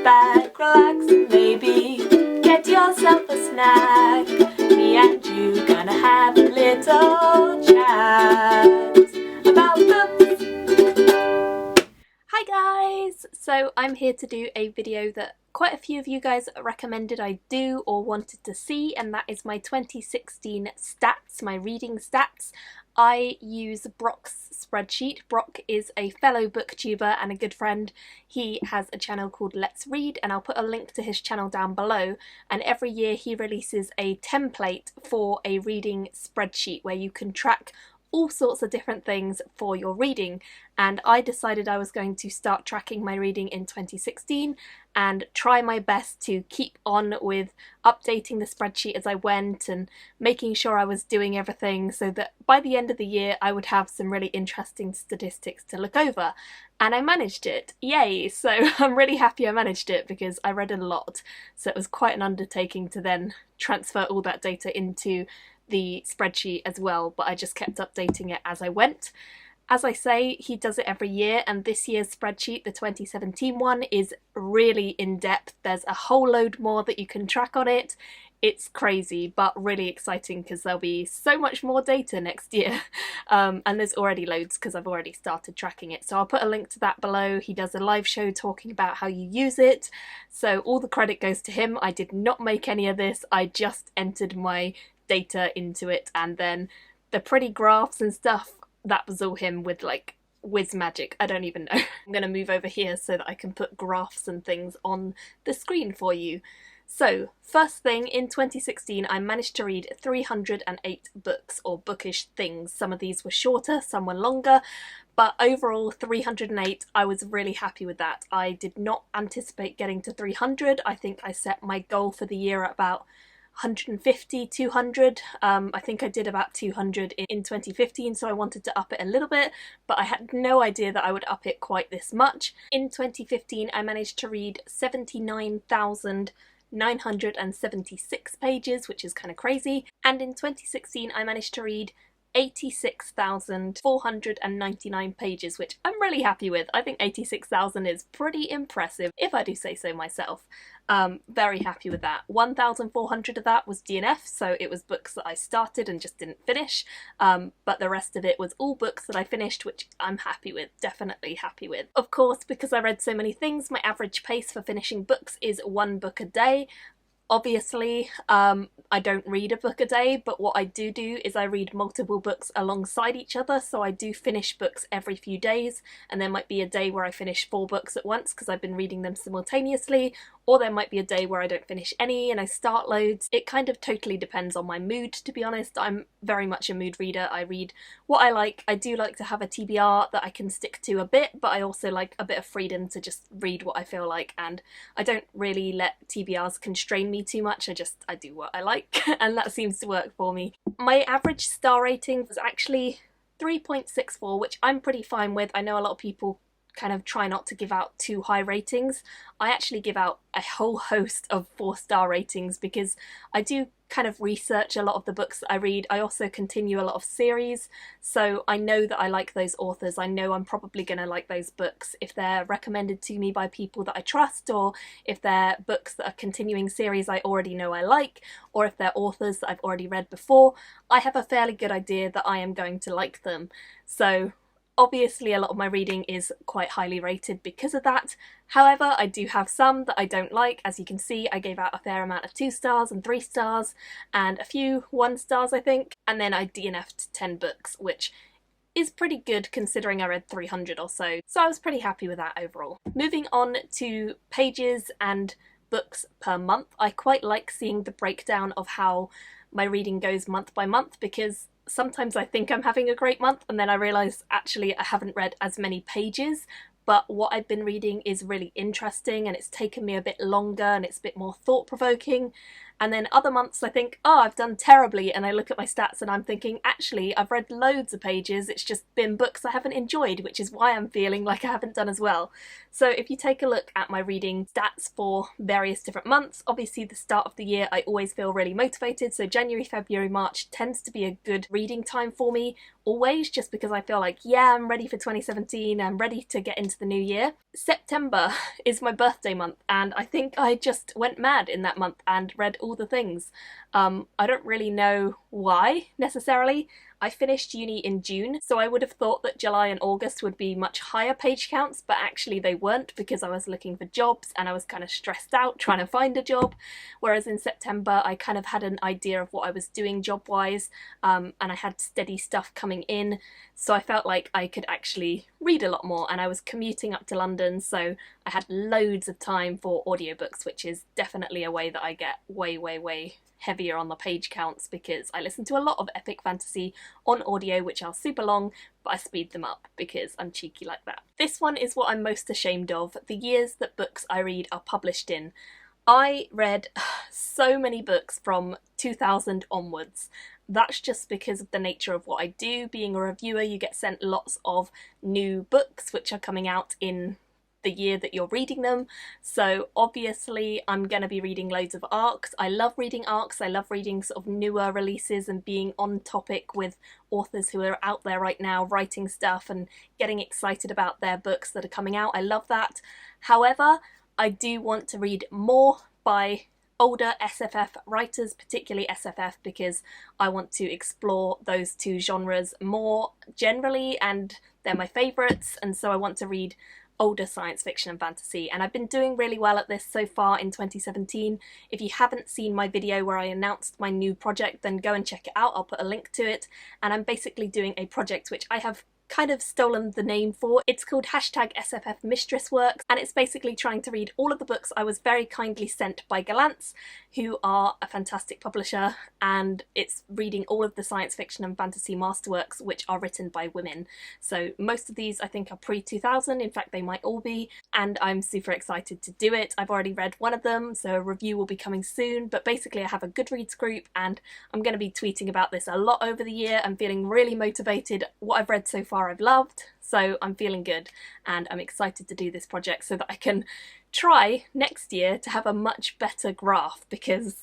back, relax, and maybe get yourself a snack. Me and you gonna have a little chat about books. Hi guys! So I'm here to do a video that quite a few of you guys recommended I do or wanted to see, and that is my 2016 stats, my reading stats. I use Brock's spreadsheet. Brock is a fellow booktuber and a good friend. He has a channel called Let's Read, and I'll put a link to his channel down below, and every year he releases a template for a reading spreadsheet where you can track all sorts of different things for your reading, and I decided I was going to start tracking my reading in 2016 and try my best to keep on with updating the spreadsheet as I went and making sure I was doing everything so that by the end of the year I would have some really interesting statistics to look over. And I managed it! Yay! So I'm really happy I managed it because I read a lot, so it was quite an undertaking to then transfer all that data into the spreadsheet as well, but I just kept updating it as I went. As I say, he does it every year, and this year's spreadsheet, the 2017 one, is really in-depth. There's a whole load more that you can track on it. It's crazy, but really exciting because there'll be so much more data next year. And there's already loads because I've already started tracking it. So I'll put a link to that below. He does a live show talking about how you use it. So all the credit goes to him. I did not make any of this. I just entered my data into it, and then the pretty graphs and stuff, that was all him with like whiz magic. I don't even know. I'm gonna move over here so that I can put graphs and things on the screen for you. So first thing, in 2016 I managed to read 308 books or bookish things. Some of these were shorter, some were longer, but overall 308, I was really happy with that. I did not anticipate getting to 300. I think I set my goal for the year at about 150, 200. I think I did about 200 in 2015, so I wanted to up it a little bit, but I had no idea that I would up it quite this much. In 2015 I managed to read 79,976 pages, which is kind of crazy, and in 2016 I managed to read 86,499 pages, which I'm really happy with. I think 86,000 is pretty impressive, if I do say so myself. Very happy with that. 1,400 of that was DNF, so it was books that I started and just didn't finish, but the rest of it was all books that I finished, which I'm happy with, definitely happy with. Of course, because I read so many things, my average pace for finishing books is 1 book a day. Obviously, I don't read a book a day, but what I do is I read multiple books alongside each other, so I do finish books every few days, and there might be a day where I finish 4 books at once because I've been reading them simultaneously, or there might be a day where I don't finish any and I start loads. It kind of totally depends on my mood, to be honest. I'm very much a mood reader. I read what I like. I do like to have a TBR that I can stick to a bit, but I also like a bit of freedom to just read what I feel like, and I don't really let TBRs constrain me too much. I do what I like and that seems to work for me. My average star rating was actually 3.64, which I'm pretty fine with. I know a lot of people kind of try not to give out too high ratings. I actually give out a whole host of 4-star ratings because I do kind of research a lot of the books that I read. I also continue a lot of series, so I know that I like those authors. I know I'm probably going to like those books if they're recommended to me by people that I trust, or if they're books that are continuing series I already know I like, or if they're authors that I've already read before. I have a fairly good idea that I am going to like them. So obviously a lot of my reading is quite highly rated because of that. However, I do have some that I don't like. As you can see, I gave out a fair amount of 2 stars and 3 stars, and a few 1 stars I think, and then I DNF'd 10 books, which is pretty good considering I read 300 or so. So I was pretty happy with that overall. Moving on to pages and books per month, I quite like seeing the breakdown of how my reading goes month by month, because sometimes I think I'm having a great month and then I realise actually I haven't read as many pages, but what I've been reading is really interesting and it's taken me a bit longer and it's a bit more thought-provoking, And then other months I think, oh, I've done terribly, and I look at my stats and I'm thinking, actually, I've read loads of pages, it's just been books I haven't enjoyed, which is why I'm feeling like I haven't done as well. So if you take a look at my reading stats for various different months, obviously the start of the year I always feel really motivated, so January, February, March tends to be a good reading time for me, always, just because I feel like, yeah, I'm ready for 2017, I'm ready to get into the new year. September is my birthday month, and I think I just went mad in that month and read all the things. I don't really know why necessarily. I finished uni in June, so I would have thought that July and August would be much higher page counts, but actually they weren't, because I was looking for jobs and I was kind of stressed out trying to find a job. Whereas in September I kind of had an idea of what I was doing job-wise, and I had steady stuff coming in, so I felt like I could actually read a lot more, and I was commuting up to London, so I had loads of time for audiobooks, which is definitely a way that I get way heavier on the page counts, because I listen to a lot of epic fantasy on audio which are super long, but I speed them up because I'm cheeky like that. This one is what I'm most ashamed of, the years that books I read are published in. I read so many books from 2000 onwards. That's just because of the nature of what I do. Being a reviewer, you get sent lots of new books which are coming out in the year that you're reading them, so obviously I'm going to be reading loads of ARCs. I love reading ARCs, I love reading sort of newer releases and being on topic with authors who are out there right now writing stuff and getting excited about their books that are coming out. I love that. However, I do want to read more by older SFF writers, particularly SFF, because I want to explore those two genres more generally, and they're my favourites, and so I want to read older science fiction and fantasy, and I've been doing really well at this so far in 2017. If you haven't seen my video where I announced my new project, then go and check it out, I'll put a link to it. And I'm basically doing a project which I have kind of stolen the name for. It's called #SFF Mistress Works, and it's basically trying to read all of the books I was very kindly sent by Gollancz, who are a fantastic publisher, and it's reading all of the science fiction and fantasy masterworks which are written by women. So most of these I think are pre-2000, in fact they might all be, and I'm super excited to do it. I've already read one of them, so a review will be coming soon, but basically I have a Goodreads group and I'm going to be tweeting about this a lot over the year. I'm feeling really motivated. What I've read so far I've loved, so I'm feeling good, and I'm excited to do this project so that I can try next year to have a much better graph, because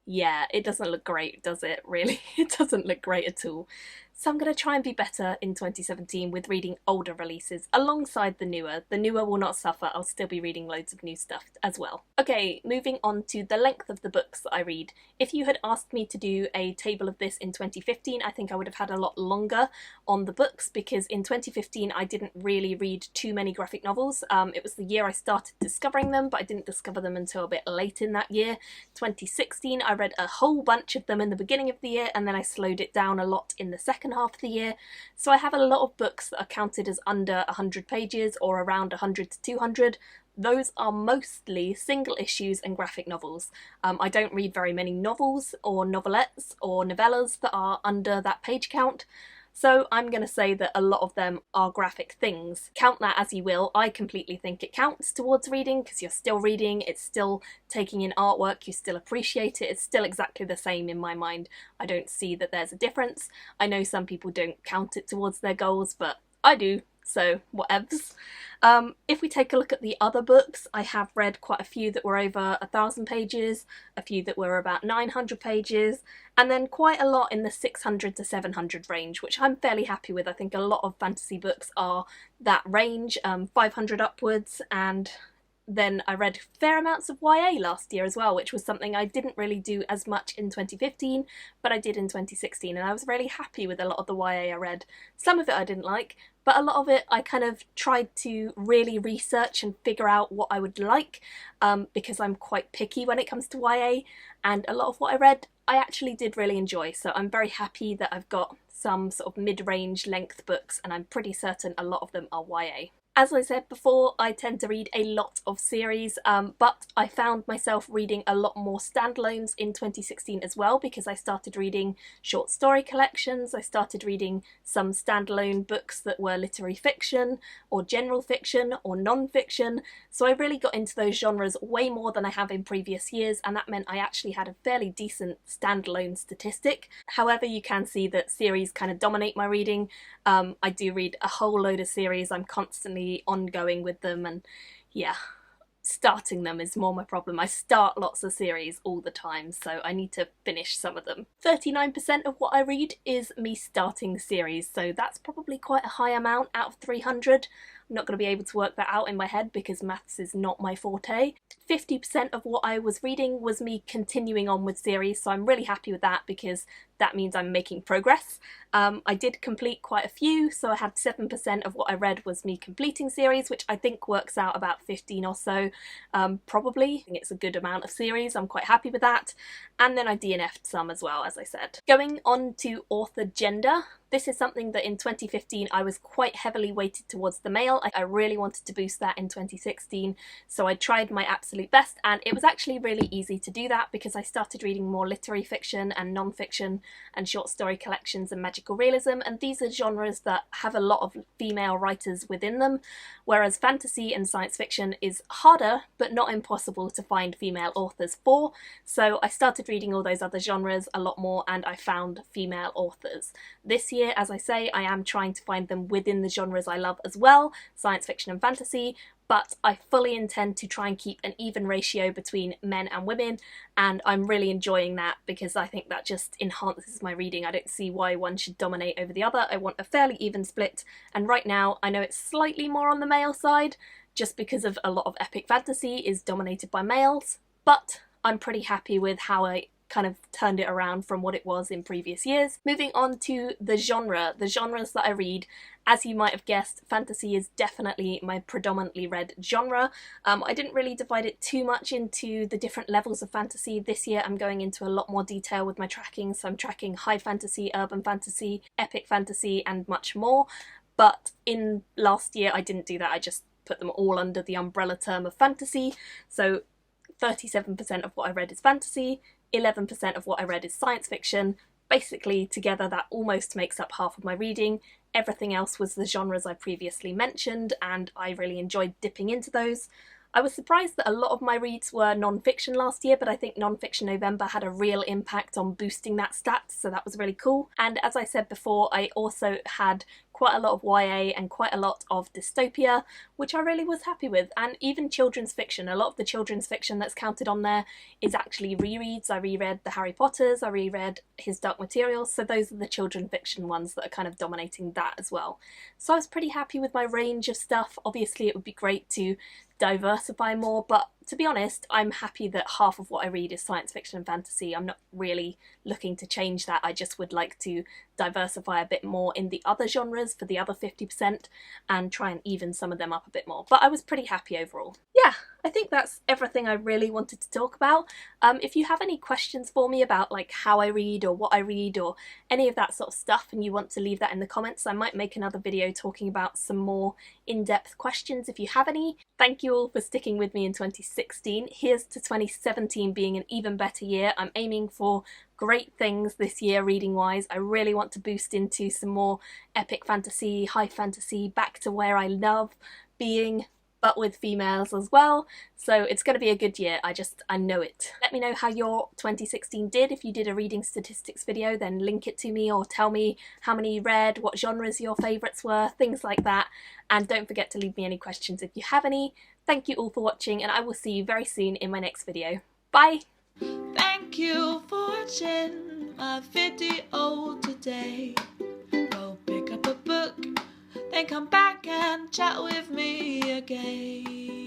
yeah, it doesn't look great, does it? Really, it doesn't look great at all. So I'm going to try and be better in 2017 with reading older releases alongside the newer. The newer will not suffer, I'll still be reading loads of new stuff as well. Okay, moving on to the length of the books that I read. If you had asked me to do a table of this in 2015, I think I would have had a lot longer on the books, because in 2015 I didn't really read too many graphic novels. It was the year I started discovering them, but I didn't discover them until a bit late in that year. 2016 I read a whole bunch of them in the beginning of the year, and then I slowed it down a lot in the second half of the year. So I have a lot of books that are counted as under 100 pages or around 100 to 200. Those are mostly single issues and graphic novels. I don't read very many novels or novelettes or novellas that are under that page count. So I'm going to say that a lot of them are graphic things. Count that as you will. I completely think it counts towards reading, because you're still reading, it's still taking in artwork, you still appreciate it, it's still exactly the same in my mind. I don't see that there's a difference. I know some people don't count it towards their goals, but I do, so whatevs. If we take a look at the other books, I have read quite a few that were over 1,000 pages, a few that were about 900 pages, and then quite a lot in the 600 to 700 range, which I'm fairly happy with. I think a lot of fantasy books are that range, 500 upwards, and then I read fair amounts of YA last year as well, which was something I didn't really do as much in 2015, but I did in 2016, and I was really happy with a lot of the YA I read. Some of it I didn't like, but a lot of it I kind of tried to really research and figure out what I would like, because I'm quite picky when it comes to YA, and a lot of what I read I actually did really enjoy, so I'm very happy that I've got some sort of mid-range length books, and I'm pretty certain a lot of them are YA. As I said before, I tend to read a lot of series, but I found myself reading a lot more standalones in 2016 as well, because I started reading short story collections, I started reading some standalone books that were literary fiction, or general fiction, or non-fiction, so I really got into those genres way more than I have in previous years, and that meant I actually had a fairly decent standalone statistic. However, you can see that series kind of dominate my reading. I do read a whole load of series, I'm constantly ongoing with them, and yeah, starting them is more my problem. I start lots of series all the time, so I need to finish some of them. 39% of what I read is me starting series, so that's probably quite a high amount out of 300. I'm not going to be able to work that out in my head because maths is not my forte. 50% of what I was reading was me continuing on with series, so I'm really happy with that because that means I'm making progress. I did complete quite a few, so I had 7% of what I read was me completing series, which I think works out about 15 or so, probably. I think it's a good amount of series, I'm quite happy with that. And then I DNF'd some as well, as I said. Going on to author gender, this is something that in 2015 I was quite heavily weighted towards the male. I really wanted to boost that in 2016, so I tried my absolute best, and it was actually really easy to do that because I started reading more literary fiction and non-fiction and short story collections and magical realism, and these are genres that have a lot of female writers within them, whereas fantasy and science fiction is harder but not impossible to find female authors for, so I started reading all those other genres a lot more and I found female authors. This year, as I say, I am trying to find them within the genres I love as well, science fiction and fantasy, but I fully intend to try and keep an even ratio between men and women, and I'm really enjoying that because I think that just enhances my reading. I don't see why one should dominate over the other. I want a fairly even split, and right now I know it's slightly more on the male side just because of a lot of epic fantasy is dominated by males, but I'm pretty happy with how I kind of turned it around from what it was in previous years. Moving on to the genres that I read. As you might have guessed, fantasy is definitely my predominantly read genre. I didn't really divide it too much into the different levels of fantasy. This year I'm going into a lot more detail with my tracking, so I'm tracking high fantasy, urban fantasy, epic fantasy, and much more. But in last year I didn't do that, I just put them all under the umbrella term of fantasy. So 37% of what I read is fantasy, 11% of what I read is science fiction. Basically, together that almost makes up half of my reading. Everything else was the genres I previously mentioned, and I really enjoyed dipping into those. I was surprised that a lot of my reads were non-fiction last year, but I think Non-Fiction November had a real impact on boosting that stat, so that was really cool. And as I said before, I also had quite a lot of YA and quite a lot of dystopia, which I really was happy with, and even children's fiction. A lot of the children's fiction that's counted on there is actually rereads. I reread the Harry Potters, I reread His Dark Materials, so those are the children's fiction ones that are kind of dominating that as well. So I was pretty happy with my range of stuff. Obviously it would be great to diversify more, but to be honest, I'm happy that half of what I read is science fiction and fantasy. I'm not really looking to change that. I just would like to diversify a bit more in the other genres for the other 50% and try and even some of them up a bit more. But I was pretty happy overall. Yeah, I think that's everything I really wanted to talk about. If you have any questions for me about like how I read or what I read or any of that sort of stuff and you want to leave that in the comments, I might make another video talking about some more in-depth questions if you have any. Thank you all for sticking with me in 2016. Here's to 2017 being an even better year. I'm aiming for great things this year reading wise. I really want to boost into some more epic fantasy, high fantasy, back to where I love being, but with females as well. So it's going to be a good year, I know it. Let me know how your 2016 did. If you did a reading statistics video, then link it to me or tell me how many you read, what genres your favourites were, things like that. And don't forget to leave me any questions if you have any. Thank you all for watching, and I will see you very soon in my next video. Bye! Thank you for watching my video today. Go pick up a book, then come back and chat with me again.